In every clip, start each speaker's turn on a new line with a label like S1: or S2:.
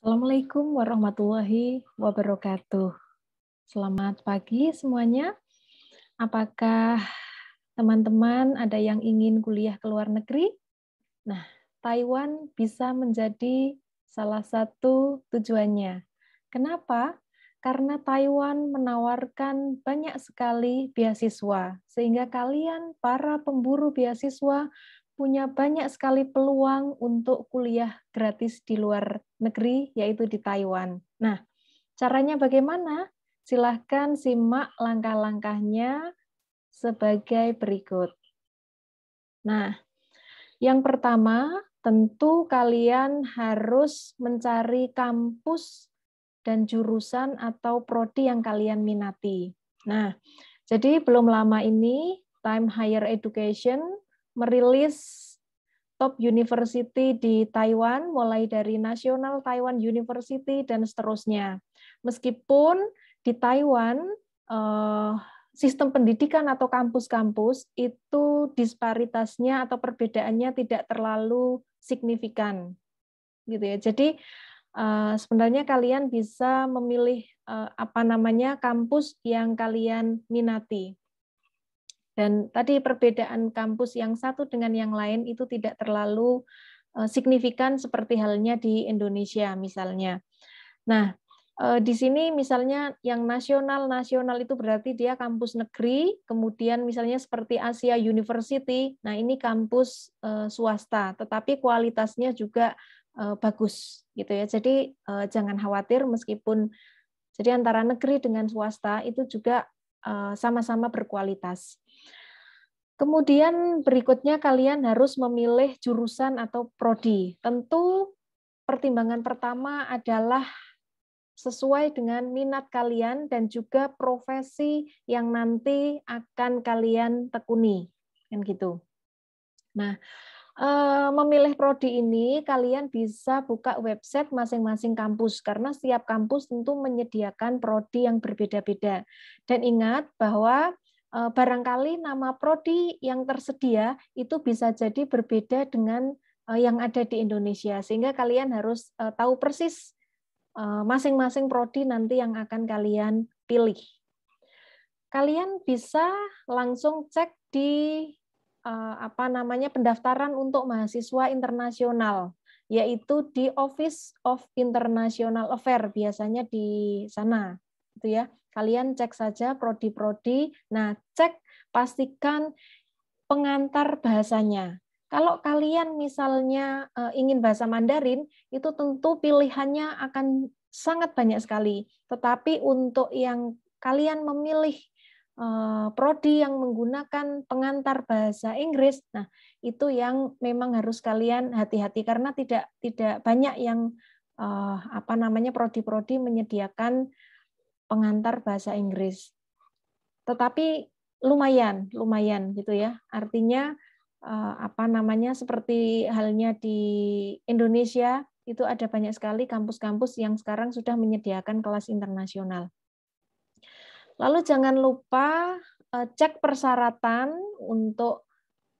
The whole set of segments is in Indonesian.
S1: Assalamualaikum warahmatullahi wabarakatuh. Selamat pagi semuanya. Apakah teman-teman ada yang ingin kuliah ke luar negeri? Nah, Taiwan bisa menjadi salah satu tujuannya. Kenapa? Karena Taiwan menawarkan banyak sekali beasiswa, sehingga kalian, para pemburu beasiswa, punya banyak sekali peluang untuk kuliah gratis di luar negeri, yaitu di Taiwan. Nah, caranya bagaimana? Silahkan simak langkah-langkahnya sebagai berikut. Nah, yang pertama, tentu kalian harus mencari kampus dan jurusan atau prodi yang kalian minati. Nah, jadi belum lama ini Time Higher Education merilis top university di Taiwan, mulai dari National Taiwan University dan seterusnya. Meskipun di Taiwan sistem pendidikan atau kampus-kampus itu disparitasnya atau perbedaannya tidak terlalu signifikan, gitu ya. Jadi sebenarnya kalian bisa memilih kampus yang kalian minati. Dan tadi perbedaan kampus yang satu dengan yang lain itu tidak terlalu signifikan seperti halnya di Indonesia misalnya. Nah, di sini misalnya yang nasional itu berarti dia kampus negeri, kemudian misalnya seperti Asia University, nah ini kampus swasta, tetapi kualitasnya juga bagus gitu ya. Jadi jangan khawatir meskipun jadi antara negeri dengan swasta itu juga sama-sama berkualitas. Kemudian berikutnya kalian harus memilih jurusan atau prodi. Tentu pertimbangan pertama adalah sesuai dengan minat kalian dan juga profesi yang nanti akan kalian tekuni, kan gitu. Nah, memilih prodi ini kalian bisa buka website masing-masing kampus karena setiap kampus tentu menyediakan prodi yang berbeda-beda. Dan ingat bahwa barangkali nama prodi yang tersedia itu bisa jadi berbeda dengan yang ada di Indonesia, sehingga kalian harus tahu persis masing-masing prodi nanti yang akan kalian pilih. Kalian bisa langsung cek di pendaftaran untuk mahasiswa internasional, yaitu di Office of International Affairs, biasanya di sana, gitu ya. Kalian cek saja prodi-prodi. Nah, pastikan pengantar bahasanya. Kalau kalian misalnya ingin bahasa Mandarin, itu tentu pilihannya akan sangat banyak sekali. Tetapi untuk yang kalian memilih prodi yang menggunakan pengantar bahasa Inggris, nah itu yang memang harus kalian hati-hati karena tidak banyak yang prodi-prodi menyediakan pengantar bahasa Inggris. Tetapi lumayan gitu ya. Artinya seperti halnya di Indonesia itu ada banyak sekali kampus-kampus yang sekarang sudah menyediakan kelas internasional. Lalu jangan lupa cek persyaratan untuk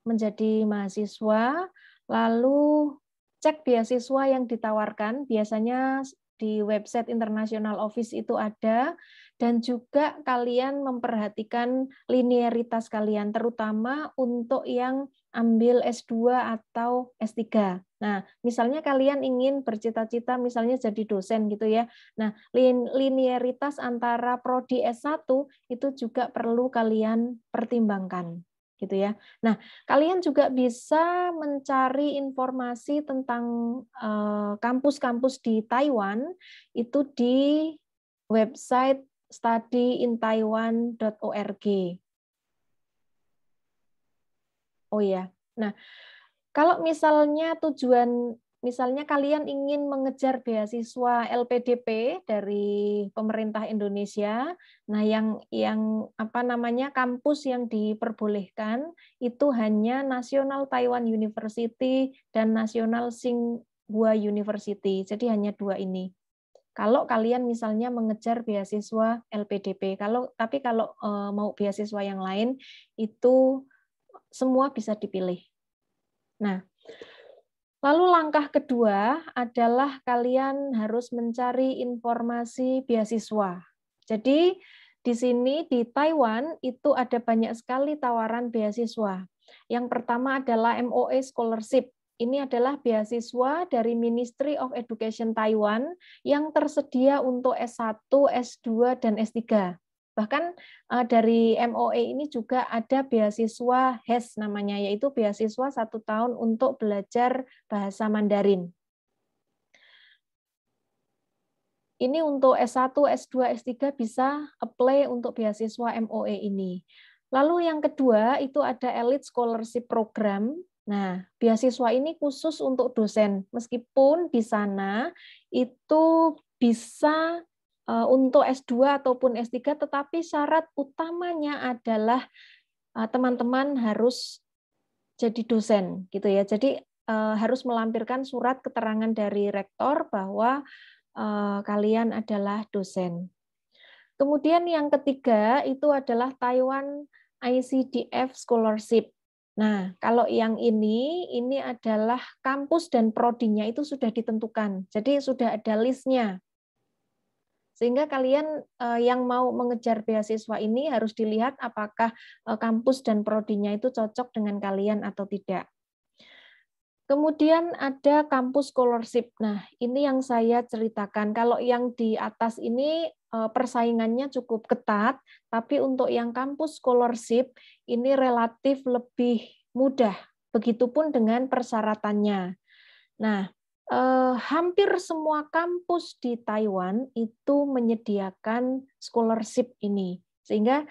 S1: menjadi mahasiswa, lalu cek beasiswa yang ditawarkan, biasanya di website International Office itu ada, dan juga kalian memperhatikan linearitas kalian, terutama untuk yang ambil S2 atau S3. Nah, misalnya kalian ingin bercita-cita misalnya jadi dosen gitu ya. Nah, linearitas antara prodi S1 itu juga perlu kalian pertimbangkan gitu ya. Nah, kalian juga bisa mencari informasi tentang kampus-kampus di Taiwan itu di website studyintaiwan.org. Oh ya. Nah, kalau misalnya misalnya kalian ingin mengejar beasiswa LPDP dari pemerintah Indonesia, nah yang kampus yang diperbolehkan itu hanya National Taiwan University dan National Tsinghua University. Jadi hanya dua ini. Kalau kalian misalnya mengejar beasiswa LPDP, tapi kalau mau beasiswa yang lain itu semua bisa dipilih. Nah, Lalu langkah kedua adalah kalian harus mencari informasi beasiswa. Jadi di sini di Taiwan itu ada banyak sekali tawaran beasiswa. Yang pertama adalah MOE Scholarship. Ini adalah beasiswa dari Ministry of Education Taiwan yang tersedia untuk S1, S2, dan S3. Bahkan dari MOE ini juga ada beasiswa HES namanya, yaitu beasiswa 1 tahun untuk belajar bahasa Mandarin. Ini untuk S1, S2, S3 bisa apply untuk beasiswa MOE ini. Lalu yang kedua itu ada Elite Scholarship Program. Nah, beasiswa ini khusus untuk dosen. Meskipun di sana itu bisa untuk S2 ataupun S3, tetapi syarat utamanya adalah teman-teman harus jadi dosen, gitu ya. Jadi harus melampirkan surat keterangan dari rektor bahwa kalian adalah dosen. Kemudian yang ketiga itu adalah Taiwan ICDF Scholarship. Nah, kalau yang ini adalah kampus dan prodinya itu sudah ditentukan. Jadi sudah ada listnya. Sehingga kalian yang mau mengejar beasiswa ini harus dilihat apakah kampus dan prodinya itu cocok dengan kalian atau tidak. Kemudian ada kampus scholarship. Nah, ini yang saya ceritakan. Kalau yang di atas ini persaingannya cukup ketat, tapi untuk yang kampus scholarship ini relatif lebih mudah. Begitupun dengan persyaratannya. Nah, hampir semua kampus di Taiwan itu menyediakan scholarship ini. Sehingga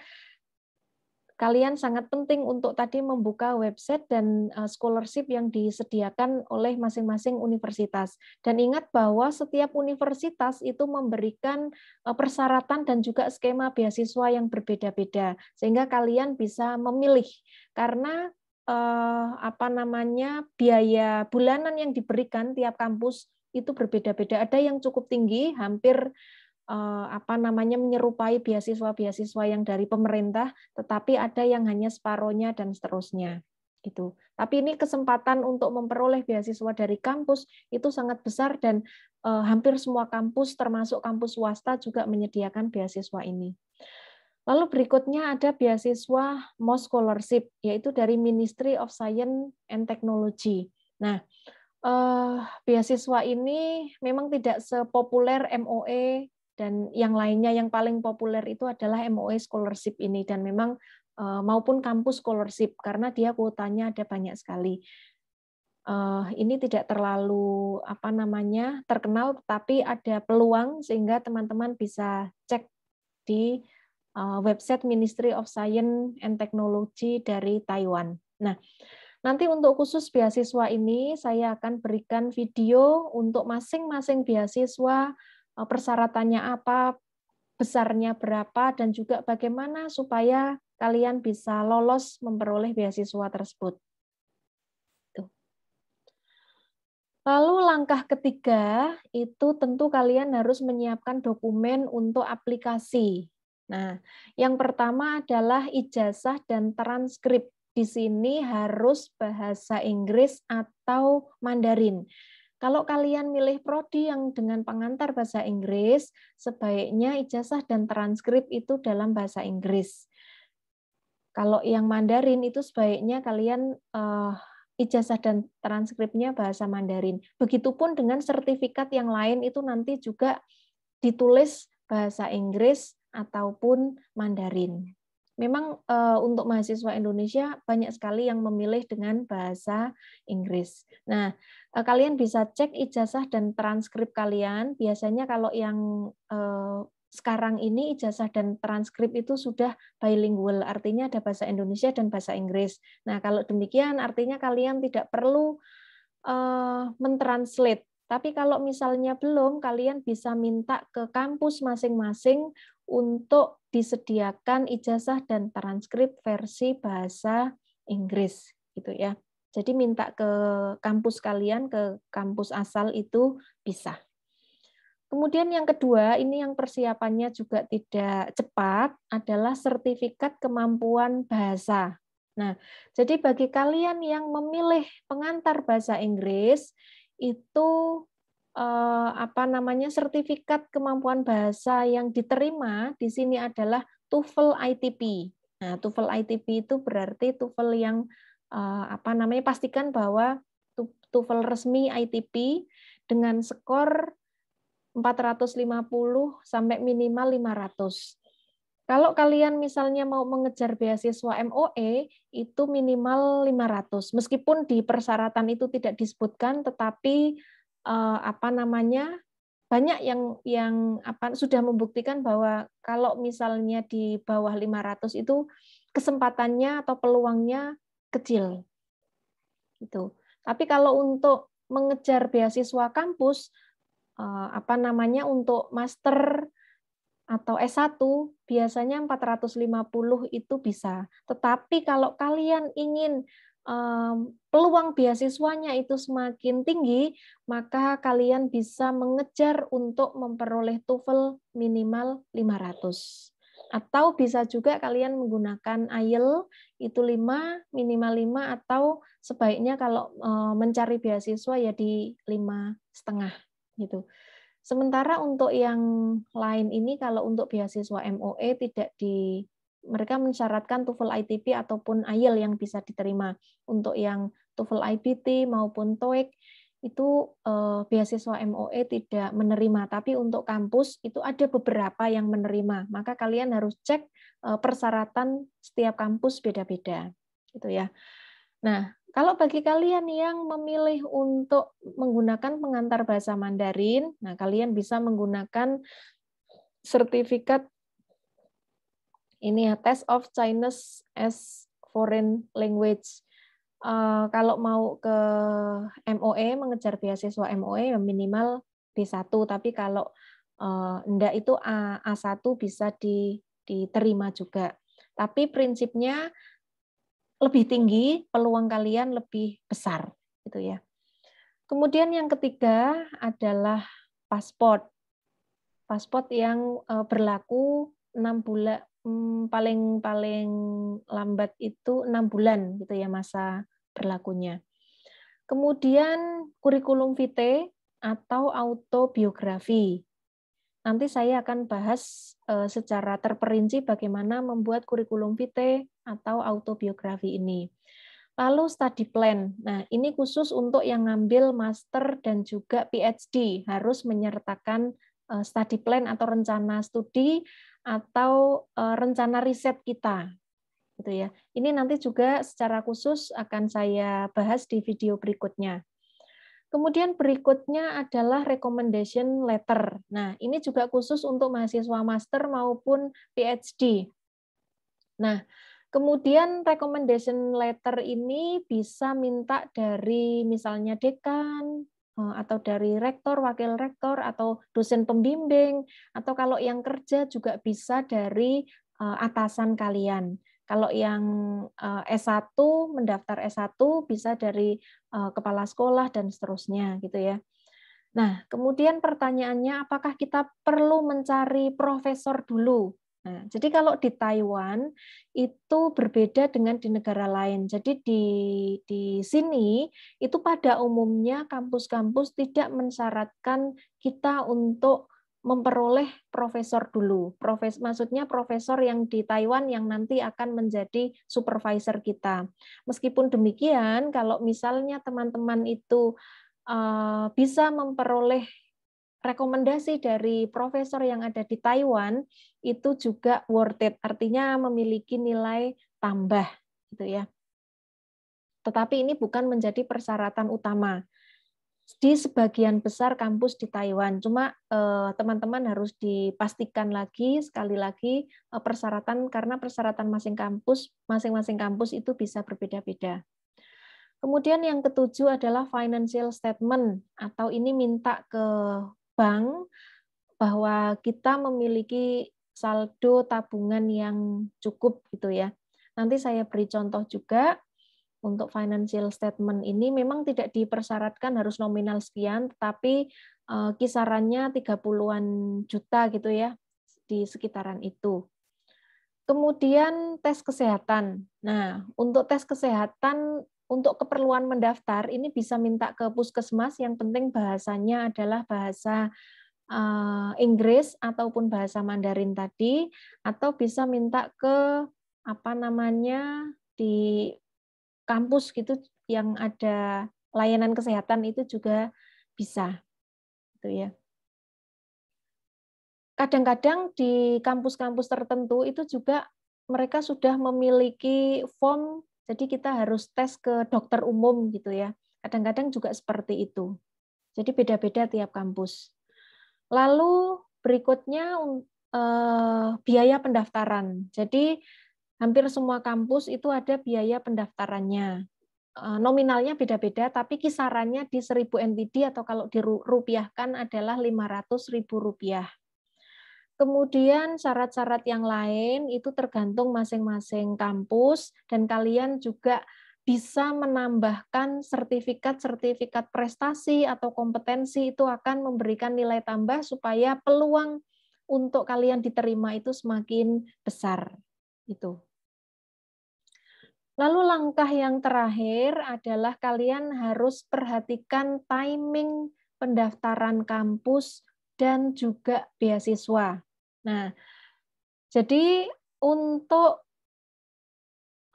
S1: kalian sangat penting untuk tadi membuka website dan scholarship yang disediakan oleh masing-masing universitas. Dan ingat bahwa setiap universitas itu memberikan persyaratan dan juga skema beasiswa yang berbeda-beda, sehingga kalian bisa memilih. Karena biaya bulanan yang diberikan tiap kampus itu berbeda-beda. Ada yang cukup tinggi, hampir menyerupai beasiswa-beasiswa yang dari pemerintah, tetapi ada yang hanya separohnya dan seterusnya. Gitu. Tapi ini kesempatan untuk memperoleh beasiswa dari kampus itu sangat besar dan hampir semua kampus termasuk kampus swasta juga menyediakan beasiswa ini. Lalu berikutnya ada beasiswa MOS Scholarship, yaitu dari Ministry of Science and Technology. Nah, beasiswa ini memang tidak sepopuler MOE dan yang lainnya. Yang paling populer itu adalah MOE Scholarship ini, dan memang maupun kampus scholarship karena dia kuotanya ada banyak sekali. Ini tidak terlalu terkenal, tapi ada peluang sehingga teman-teman bisa cek di website Ministry of Science and Technology dari Taiwan. Nah, nanti untuk khusus beasiswa ini saya akan berikan video untuk masing-masing beasiswa, persyaratannya apa, besarnya berapa, dan juga bagaimana supaya kalian bisa lolos memperoleh beasiswa tersebut. Lalu langkah ketiga itu tentu kalian harus menyiapkan dokumen untuk aplikasi. Nah, yang pertama adalah ijazah dan transkrip. Di sini harus bahasa Inggris atau Mandarin. Kalau kalian milih prodi yang dengan pengantar bahasa Inggris, sebaiknya ijazah dan transkrip itu dalam bahasa Inggris. Kalau yang Mandarin itu sebaiknya kalian ijazah dan transkripnya bahasa Mandarin. Begitupun dengan sertifikat yang lain itu nanti juga ditulis bahasa Inggris ataupun Mandarin. Memang untuk mahasiswa Indonesia banyak sekali yang memilih dengan bahasa Inggris. Nah, kalian bisa cek ijazah dan transkrip kalian. Biasanya kalau yang sekarang ini ijazah dan transkrip itu sudah bilingual, artinya ada bahasa Indonesia dan bahasa Inggris. Nah, kalau demikian artinya kalian tidak perlu mentranslate. Tapi kalau misalnya belum, kalian bisa minta ke kampus masing-masing untuk disediakan ijazah dan transkrip versi bahasa Inggris, gitu ya. Jadi minta ke kampus kalian, ke kampus asal itu bisa. Kemudian yang kedua, ini yang persiapannya juga tidak cepat, adalah sertifikat kemampuan bahasa. Nah, jadi bagi kalian yang memilih pengantar bahasa Inggris itu sertifikat kemampuan bahasa yang diterima di sini adalah TOEFL ITP. Nah, TOEFL ITP itu berarti TOEFL yang pastikan bahwa TOEFL resmi ITP dengan skor 450 sampai minimal 500. Kalau kalian misalnya mau mengejar beasiswa MOE, itu minimal 500. Meskipun di persyaratan itu tidak disebutkan, tetapi banyak yang sudah membuktikan bahwa kalau misalnya di bawah 500 itu kesempatannya atau peluangnya kecil. Gitu. Tapi kalau untuk mengejar beasiswa kampus, untuk master atau S1 biasanya 450 itu bisa. Tetapi kalau kalian ingin peluang beasiswanya itu semakin tinggi, maka kalian bisa mengejar untuk memperoleh TOEFL minimal 500. Atau bisa juga kalian menggunakan IELTS itu 5, minimal 5, atau sebaiknya kalau mencari beasiswa ya di 5,5 gitu. Sementara untuk yang lain ini, kalau untuk beasiswa MOE mereka mensyaratkan TOEFL ITP ataupun IELTS yang bisa diterima. Untuk yang TOEFL IBT maupun TOEIC itu beasiswa MOE tidak menerima, tapi untuk kampus itu ada beberapa yang menerima. Maka kalian harus cek persyaratan setiap kampus beda-beda, gitu ya. Nah, kalau bagi kalian yang memilih untuk menggunakan pengantar bahasa Mandarin, nah kalian bisa menggunakan sertifikat ini ya, Test of Chinese as Foreign Language. Kalau mau ke MOE, mengejar beasiswa MOE minimal B1, tapi kalau enggak itu A1 bisa diterima juga. Tapi prinsipnya lebih tinggi, peluang kalian lebih besar, gitu ya. Kemudian yang ketiga adalah paspor. Paspor yang berlaku 6 bulan, paling lambat itu 6 bulan, gitu ya masa berlakunya. Kemudian kurikulum vitae atau autobiografi. Nanti saya akan bahas secara terperinci bagaimana membuat kurikulum vitae atau autobiografi ini. Lalu study plan. Nah, ini khusus untuk yang ngambil master dan juga PhD, harus menyertakan study plan atau rencana studi atau rencana riset kita. Gitu ya. Ini nanti juga secara khusus akan saya bahas di video berikutnya. Kemudian berikutnya adalah recommendation letter. Nah, ini juga khusus untuk mahasiswa master maupun PhD. Nah, kemudian recommendation letter ini bisa minta dari misalnya dekan, atau dari rektor, wakil rektor, atau dosen pembimbing, atau kalau yang kerja juga bisa dari atasan kalian. Kalau yang S1, mendaftar S1 bisa dari kepala sekolah dan seterusnya gitu ya. Nah, kemudian pertanyaannya apakah kita perlu mencari profesor dulu? Nah, jadi kalau di Taiwan itu berbeda dengan di negara lain. Jadi di sini itu pada umumnya kampus-kampus tidak mensyaratkan kita untuk memperoleh profesor dulu. Maksudnya profesor yang di Taiwan yang nanti akan menjadi supervisor kita. Meskipun demikian, kalau misalnya teman-teman itu bisa memperoleh rekomendasi dari profesor yang ada di Taiwan, itu juga worth it, artinya memiliki nilai tambah, gitu ya. Tetapi ini bukan menjadi persyaratan utama di sebagian besar kampus di Taiwan. Cuma teman-teman harus dipastikan lagi, sekali lagi, persyaratan, karena persyaratan masing-masing kampus itu bisa berbeda-beda. Kemudian yang ketujuh adalah financial statement, atau ini minta ke bank bahwa kita memiliki saldo tabungan yang cukup gitu ya. Nanti saya beri contoh juga. Untuk financial statement ini memang tidak dipersyaratkan harus nominal sekian, tetapi kisarannya 30-an juta gitu ya, di sekitaran itu. Kemudian tes kesehatan. Nah, untuk tes kesehatan untuk keperluan mendaftar ini bisa minta ke puskesmas, yang penting bahasanya adalah bahasa Inggris ataupun bahasa Mandarin tadi, atau bisa minta ke apa namanya di kampus gitu yang ada layanan kesehatan itu juga bisa, gitu ya. Kadang-kadang di kampus-kampus tertentu itu juga mereka sudah memiliki form, jadi kita harus tes ke dokter umum gitu ya. Kadang-kadang juga seperti itu. Jadi beda-beda tiap kampus. Lalu berikutnya biaya pendaftaran. Jadi hampir semua kampus itu ada biaya pendaftarannya. Nominalnya beda-beda, tapi kisarannya di 1.000 NTD atau kalau dirupiahkan adalah Rp500.000. Kemudian syarat-syarat yang lain itu tergantung masing-masing kampus, dan kalian juga bisa menambahkan sertifikat-sertifikat prestasi atau kompetensi, itu akan memberikan nilai tambah supaya peluang untuk kalian diterima itu semakin besar. Itu. Lalu langkah yang terakhir adalah kalian harus perhatikan timing pendaftaran kampus dan juga beasiswa. Nah, jadi untuk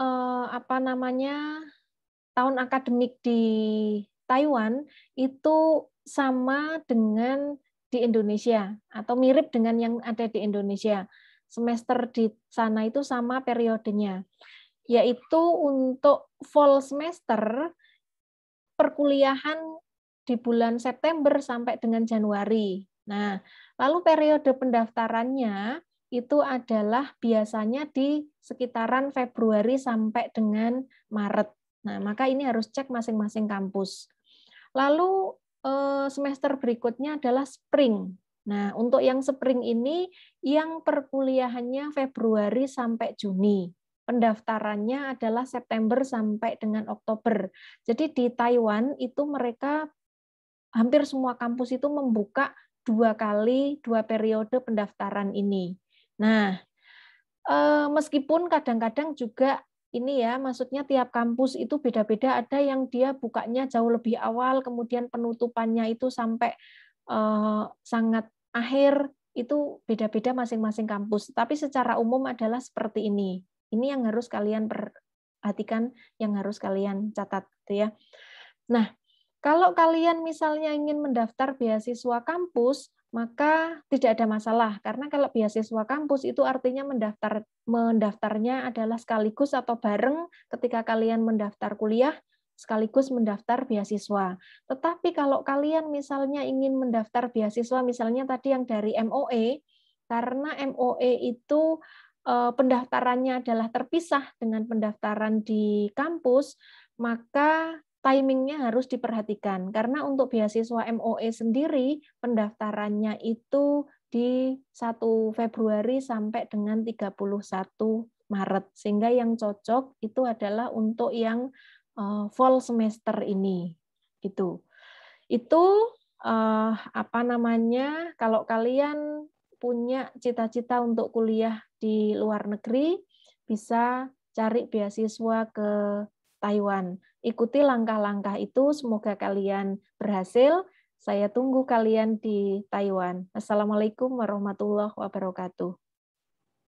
S1: apa namanya tahun akademik di Taiwan itu sama dengan di Indonesia atau mirip dengan yang ada di Indonesia. Semester di sana itu sama periodenya, yaitu untuk fall semester perkuliahan di bulan September sampai dengan Januari. Nah, lalu periode pendaftarannya itu adalah biasanya di sekitaran Februari sampai dengan Maret. Nah, maka ini harus cek masing-masing kampus. Lalu semester berikutnya adalah spring. Nah, untuk yang spring ini yang perkuliahannya Februari sampai Juni. Pendaftarannya adalah September sampai dengan Oktober. Jadi di Taiwan itu mereka hampir semua kampus itu membuka 2 kali 2 periode pendaftaran ini. Nah, meskipun kadang-kadang juga ini ya, maksudnya tiap kampus itu beda-beda, ada yang dia bukanya jauh lebih awal, kemudian penutupannya itu sampai sangat akhir, itu beda-beda masing-masing kampus. Tapi secara umum adalah seperti ini. Ini yang harus kalian perhatikan, yang harus kalian catat, gitu ya. Nah, kalau kalian misalnya ingin mendaftar beasiswa kampus, maka tidak ada masalah, karena kalau beasiswa kampus itu artinya mendaftarnya adalah sekaligus atau bareng ketika kalian mendaftar kuliah, sekaligus mendaftar beasiswa. Tetapi kalau kalian misalnya ingin mendaftar beasiswa, misalnya tadi yang dari MOE, karena MOE itu pendaftarannya adalah terpisah dengan pendaftaran di kampus, maka timingnya harus diperhatikan. Karena untuk beasiswa MOE sendiri, pendaftarannya itu di 1 Februari sampai dengan 31 Maret. Sehingga yang cocok itu adalah untuk yang fall semester ini. Gitu. Itu apa namanya, kalau kalian punya cita-cita untuk kuliah di luar negeri, bisa cari beasiswa ke Taiwan. Ikuti langkah-langkah itu, semoga kalian berhasil. Saya tunggu kalian di Taiwan. Assalamualaikum warahmatullahi wabarakatuh.